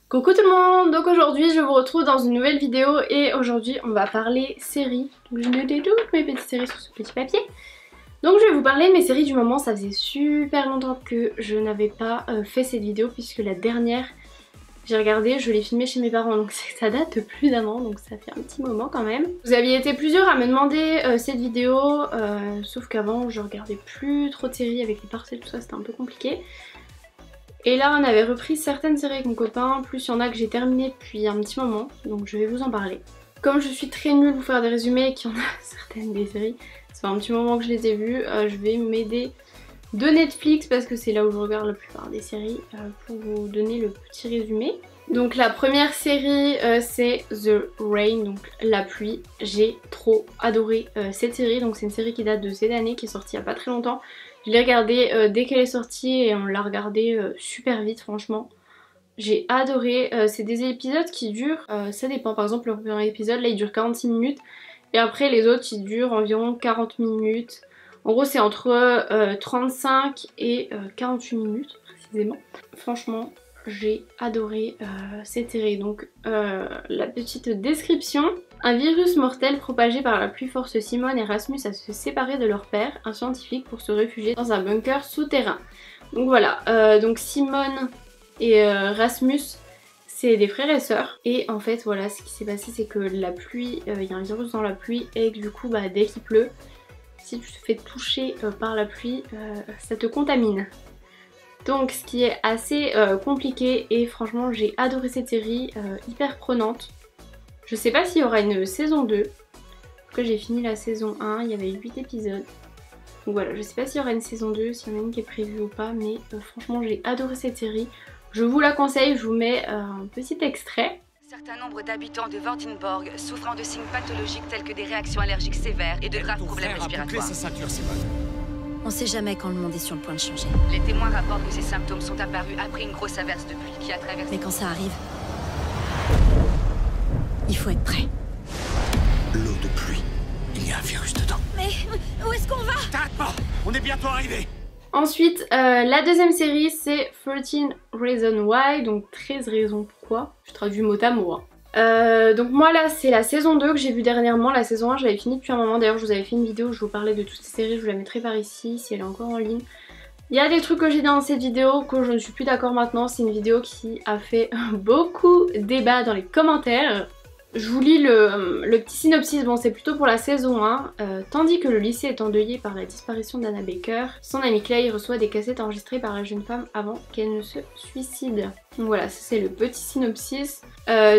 Coucou tout le monde, donc aujourd'hui je vous retrouve dans une nouvelle vidéo et aujourd'hui on va parler séries. Donc je notais toutes mes petites séries sur ce petit papier. Donc je vais vous parler de mes séries du moment, ça faisait super longtemps que je n'avais pas fait cette vidéo puisque la dernière j'ai regardé, je l'ai filmée chez mes parents donc ça date de plus d'un an donc ça fait un petit moment quand même. Vous aviez été plusieurs à me demander cette vidéo, sauf qu'avant je regardais plus trop de séries avec les parcelles tout ça, c'était un peu compliqué. Et là on avait repris certaines séries avec mon copain, plus il y en a que j'ai terminé depuis un petit moment, donc je vais vous en parler. Comme je suis très nulle pour faire des résumés et qu'il y en a certaines des séries, ça fait un petit moment que je les ai vues, je vais m'aider de Netflix parce que c'est là où je regarde la plupart des séries pour vous donner le petit résumé. Donc la première série c'est The Rain, donc la pluie. J'ai trop adoré cette série, donc c'est une série qui date de cette année, qui est sortie il n'y a pas très longtemps. Je l'ai regardée dès qu'elle est sortie et on l'a regardée super vite franchement. J'ai adoré, c'est des épisodes qui durent, ça dépend, par exemple le premier épisode là il dure 46 minutes et après les autres ils durent environ 40 minutes. En gros c'est entre 35 et 48 minutes précisément. Franchement j'ai adoré cette série. Donc la petite description. Un virus mortel propagé par la pluie force Simone et Rasmus à se séparer de leur père, un scientifique, pour se réfugier dans un bunker souterrain. Donc voilà, donc Simone et Rasmus c'est des frères et sœurs et en fait voilà ce qui s'est passé c'est que la pluie, il y a un virus dans la pluie et que du coup bah, dès qu'il pleut, si tu te fais toucher par la pluie ça te contamine. Donc ce qui est assez compliqué et franchement j'ai adoré cette série, hyper prenante. Je sais pas s'il y aura une saison 2, parce que j'ai fini la saison 1, il y avait 8 épisodes. Donc voilà, je sais pas s'il y aura une saison 2, s'il y en a une qui est prévue ou pas, mais franchement j'ai adoré cette série. Je vous la conseille, je vous mets un petit extrait. Certain nombre d'habitants de Vandenborg souffrant de signes pathologiques tels que des réactions allergiques sévères et de graves problèmes respiratoires. Sa ceinture, Simone. On sait jamais quand le monde est sur le point de changer. Les témoins rapportent que ces symptômes sont apparus après une grosse averse de pluie qui a traversé... Mais quand ça arrive, il faut être prêt. L'eau de pluie. Il y a un virus dedans. Mais où est-ce qu'on va? T'arrêtes pas. On est bientôt arrivé. Ensuite, la deuxième série c'est 13 Reasons Why, donc 13 raisons pourquoi. Je traduis mot à mot. Donc moi là c'est la saison 2 que j'ai vue dernièrement. La saison 1 je l'avais finie depuis un moment, d'ailleurs je vous avais fait une vidéo où je vous parlais de toutes ces séries, je vous la mettrai par ici si elle est encore en ligne. Il y a des trucs que j'ai dit dans cette vidéo que je ne suis plus d'accord maintenant, c'est une vidéo qui a fait beaucoup débat dans les commentaires. Je vous lis le petit synopsis, bon c'est plutôt pour la saison 1. Tandis que le lycée est endeuillé par la disparition d'Anna Baker, son ami Clay reçoit des cassettes enregistrées par la jeune femme avant qu'elle ne se suicide. Donc voilà, ça c'est le petit synopsis.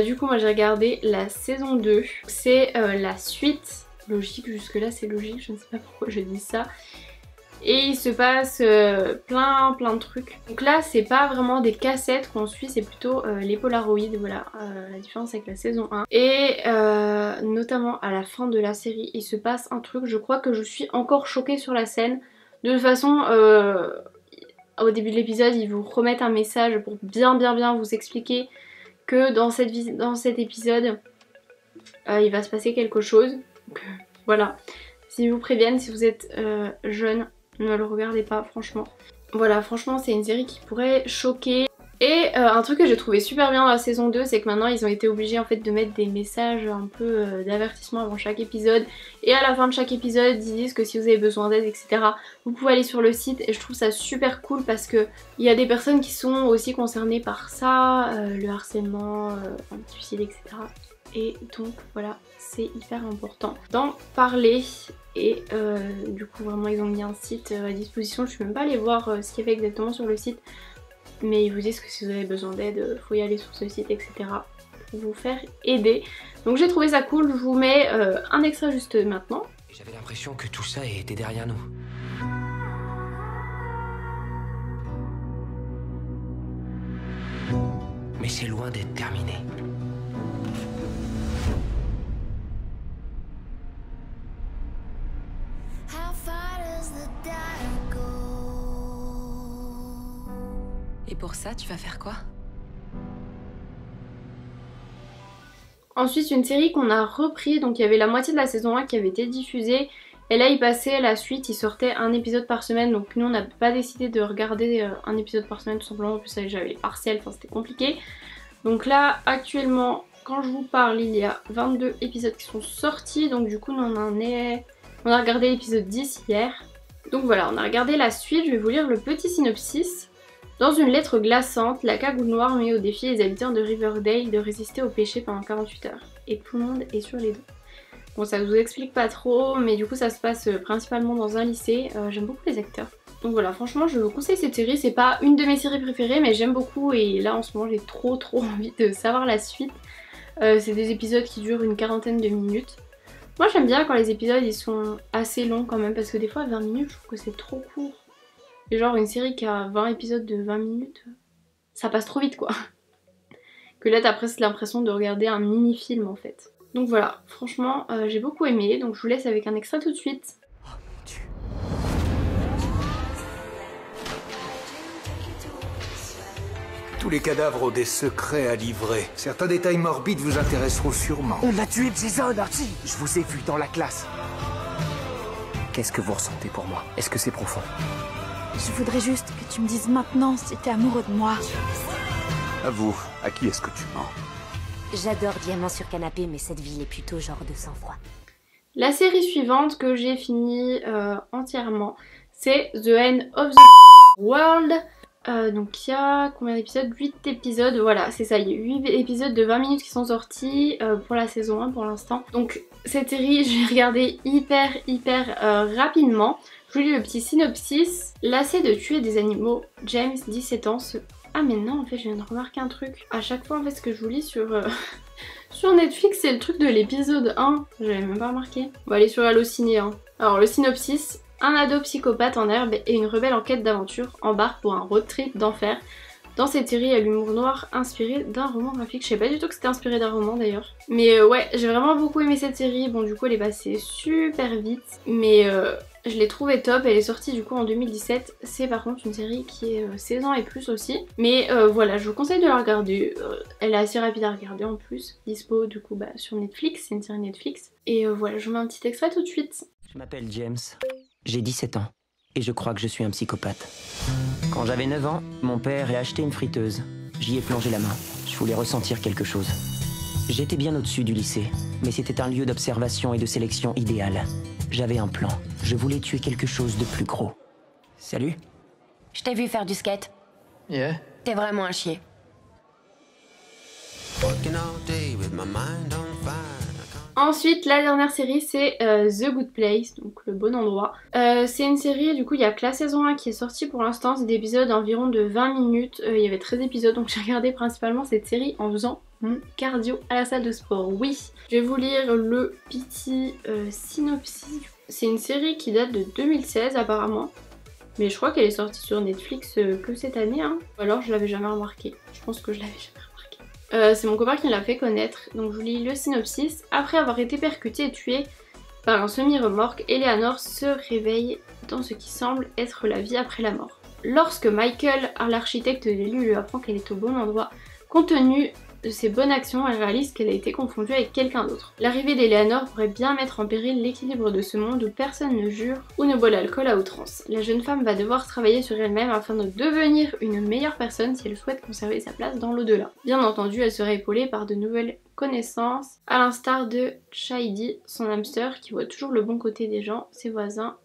Du coup moi j'ai regardé la saison 2, c'est la suite logique, jusque là c'est logique, je ne sais pas pourquoi je dis ça. Et il se passe plein de trucs. Donc là c'est pas vraiment des cassettes qu'on suit, c'est plutôt les polaroïdes, voilà la différence avec la saison 1. Et notamment à la fin de la série il se passe un truc, je crois que je suis encore choquée sur la scène. De toute façon au début de l'épisode ils vous remettent un message pour bien vous expliquer que dans cet épisode il va se passer quelque chose. Donc voilà, s'ils vous préviennent, si vous êtes jeune, ne le regardez pas franchement. Voilà, franchement c'est une série qui pourrait choquer. Et un truc que j'ai trouvé super bien dans la saison 2, c'est que maintenant ils ont été obligés en fait de mettre des messages un peu d'avertissement avant chaque épisode. Et à la fin de chaque épisode ils disent que si vous avez besoin d'aide etc, vous pouvez aller sur le site. Et je trouve ça super cool parce que il y a des personnes qui sont aussi concernées par ça, le harcèlement, le suicide etc. Et donc voilà, c'est hyper important d'en parler. Et du coup vraiment ils ont mis un site à disposition, je suis même pas allée voir ce qu'il y avait exactement sur le site, mais ils vous disent que si vous avez besoin d'aide, faut y aller sur ce site etc pour vous faire aider. Donc j'ai trouvé ça cool, je vous mets un extrait juste maintenant. J'avais l'impression que tout ça était derrière nous. Mais c'est loin d'être terminé. Et pour ça, tu vas faire quoi? Ensuite une série qu'on a repris, donc il y avait la moitié de la saison 1 qui avait été diffusée Et là il passait la suite, il sortait un épisode par semaine, donc nous on n'a pas décidé de regarder un épisode par semaine tout simplement, en plus j'avais les partiels, enfin c'était compliqué. Donc là actuellement quand je vous parle il y a 22 épisodes qui sont sortis, donc du coup nous on a regardé l'épisode 10 hier. Donc voilà, on a regardé la suite, je vais vous lire le petit synopsis. Dans une lettre glaçante, la cagoule noire met au défi les habitants de Riverdale de résister au péché pendant 48 heures. Et tout le monde est sur les dos. Bon, ça vous explique pas trop, mais du coup ça se passe principalement dans un lycée. J'aime beaucoup les acteurs. Donc voilà, franchement je vous conseille cette série, c'est pas une de mes séries préférées, mais j'aime beaucoup et là en ce moment j'ai trop envie de savoir la suite. C'est des épisodes qui durent une quarantaine de minutes. Moi j'aime bien quand les épisodes ils sont assez longs quand même, parce que des fois 20 minutes je trouve que c'est trop court. Et genre une série qui a 20 épisodes de 20 minutes, ça passe trop vite quoi. Que là t'as presque l'impression de regarder un mini-film en fait. Donc voilà, franchement j'ai beaucoup aimé, donc je vous laisse avec un extrait tout de suite. Oh mon Dieu. Tous les cadavres ont des secrets à livrer. Certains détails morbides vous intéresseront sûrement. On a tué Jason, Archie. Je vous ai vu dans la classe. Qu'est-ce que vous ressentez pour moi? Est-ce que c'est profond? Je voudrais juste que tu me dises maintenant si t'es amoureux de moi. Avoue, à qui est-ce que tu mens? J'adore Diamant sur canapé, mais cette ville est plutôt genre de sang-froid. La série suivante que j'ai finie entièrement, c'est The End of the World. Donc il y a combien d'épisodes? 8 épisodes, voilà c'est ça, il y a 8 épisodes de 20 minutes qui sont sortis pour la saison 1 pour l'instant. Donc cette série je l'ai regardée hyper rapidement. Je vous lis le petit synopsis. Lassé de tuer des animaux, James, 17 ans, se... Ah mais non en fait je viens de remarquer un truc. À chaque fois en fait ce que je vous lis sur Netflix c'est le truc de l'épisode 1. J'avais même pas remarqué. On va aller sur Allociné hein. Alors le synopsis. Un ado psychopathe en herbe et une rebelle en quête d'aventure embarquent pour un road trip d'enfer. Dans cette série, il y a l'humour noir inspiré d'un roman graphique. Je sais pas du tout que c'était inspiré d'un roman d'ailleurs. Mais ouais, j'ai vraiment beaucoup aimé cette série. Bon, du coup, elle est passée super vite. Mais je l'ai trouvée top. Elle est sortie du coup en 2017. C'est par contre une série qui est 16 ans et plus aussi. Mais voilà, je vous conseille de la regarder. Elle est assez rapide à regarder en plus. Dispo du coup sur Netflix. C'est une série Netflix. Et voilà, je vous mets un petit extrait tout de suite. Je m'appelle James. J'ai 17 ans et je crois que je suis un psychopathe. Quand j'avais 9 ans, mon père a acheté une friteuse. J'y ai plongé la main. Je voulais ressentir quelque chose. J'étais bien au-dessus du lycée, mais c'était un lieu d'observation et de sélection idéal. J'avais un plan. Je voulais tuer quelque chose de plus gros. Salut. Je t'ai vu faire du skate. Yeah. T'es vraiment un chier. Ensuite, la dernière série, c'est The Good Place, donc le bon endroit. C'est une série, du coup, il y a que la saison 1 qui est sortie pour l'instant. C'est des épisodes d'environ de 20 minutes. Il y avait 13 épisodes, donc j'ai regardé principalement cette série en faisant mon cardio à la salle de sport. Oui, je vais vous lire le petit synopsis. C'est une série qui date de 2016 apparemment. Mais je crois qu'elle est sortie sur Netflix que cette année, hein. Ou alors je l'avais jamais remarqué. Je pense que je l'avais jamais remarqué. C'est mon copain qui me l'a fait connaître, donc je vous lis le synopsis. Après avoir été percutée et tuée par un semi-remorque, Eleanor se réveille dans ce qui semble être la vie après la mort. Lorsque Michael, l'architecte de l'élu, lui apprend qu'elle est au bon endroit, compte tenu de ses bonnes actions, elle réalise qu'elle a été confondue avec quelqu'un d'autre. L'arrivée d'Eleanor pourrait bien mettre en péril l'équilibre de ce monde où personne ne jure ou ne boit l'alcool à outrance. La jeune femme va devoir travailler sur elle-même afin de devenir une meilleure personne si elle souhaite conserver sa place dans l'au-delà. Bien entendu, elle sera épaulée par de nouvelles connaissances, à l'instar de Shady, son hamster qui voit toujours le bon côté des gens, ses voisins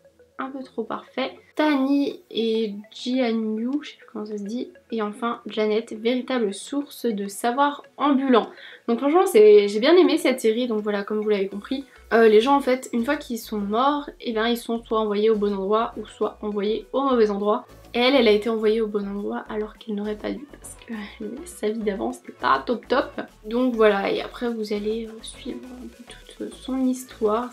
un peu trop parfait, Tani et Jianyu, je sais plus comment ça se dit, et enfin Janet, véritable source de savoir ambulant. Donc franchement j'ai bien aimé cette série, donc voilà, comme vous l'avez compris, les gens en fait une fois qu'ils sont morts, et bien ils sont soit envoyés au bon endroit ou soit envoyés au mauvais endroit. Et elle a été envoyée au bon endroit alors qu'elle n'aurait pas dû parce que sa vie d'avant c'était pas top. Donc voilà, et après vous allez suivre toute son histoire,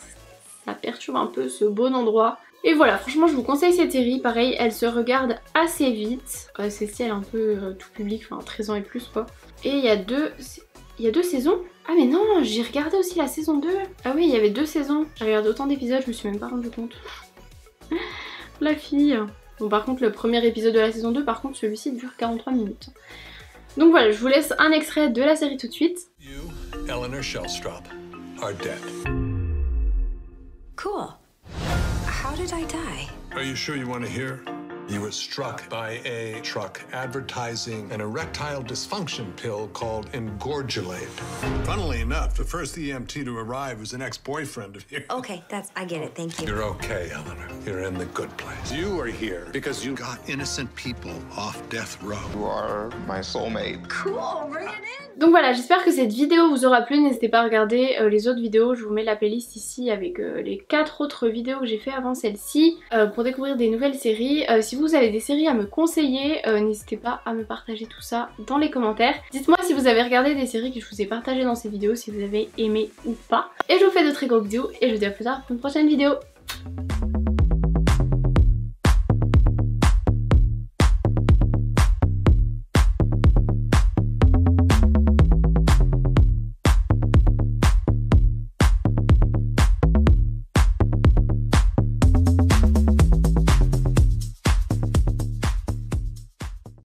ça perturbe un peu ce bon endroit. Et voilà, franchement je vous conseille cette série, pareil, elle se regarde assez vite. C'est style un peu tout public, enfin 13 ans et plus quoi. Et il y a deux saisons. Ah mais non, j'ai regardé aussi la saison 2. Ah oui, il y avait 2 saisons. J'ai regardé autant d'épisodes, je me suis même pas rendu compte. La fille. Bon par contre le premier épisode de la saison 2, par contre celui-ci dure 43 minutes. Donc voilà, je vous laisse un extrait de la série tout de suite. You, Eleanor Shellstrop, are dead. Cool. How did I die? Are you sure you want to hear? You were struck by a truck advertising an erectile dysfunction pill called Engorgulate. Funnily enough, the first EMT to arrive was an ex-boyfriend of yours. Okay, I get it, thank you. You're okay, Eleanor. You're in the good place. You are here because you got innocent people off death row. You are my soulmate. Cool, bring it in! Donc voilà, j'espère que cette vidéo vous aura plu, n'hésitez pas à regarder les autres vidéos, je vous mets la playlist ici avec les 4 autres vidéos que j'ai fait avant celle-ci pour découvrir des nouvelles séries. Si vous avez des séries à me conseiller, n'hésitez pas à me partager tout ça dans les commentaires. Dites-moi si vous avez regardé des séries que je vous ai partagées dans ces vidéos, si vous avez aimé ou pas. Et je vous fais de très gros bisous et je vous dis à plus tard pour une prochaine vidéo.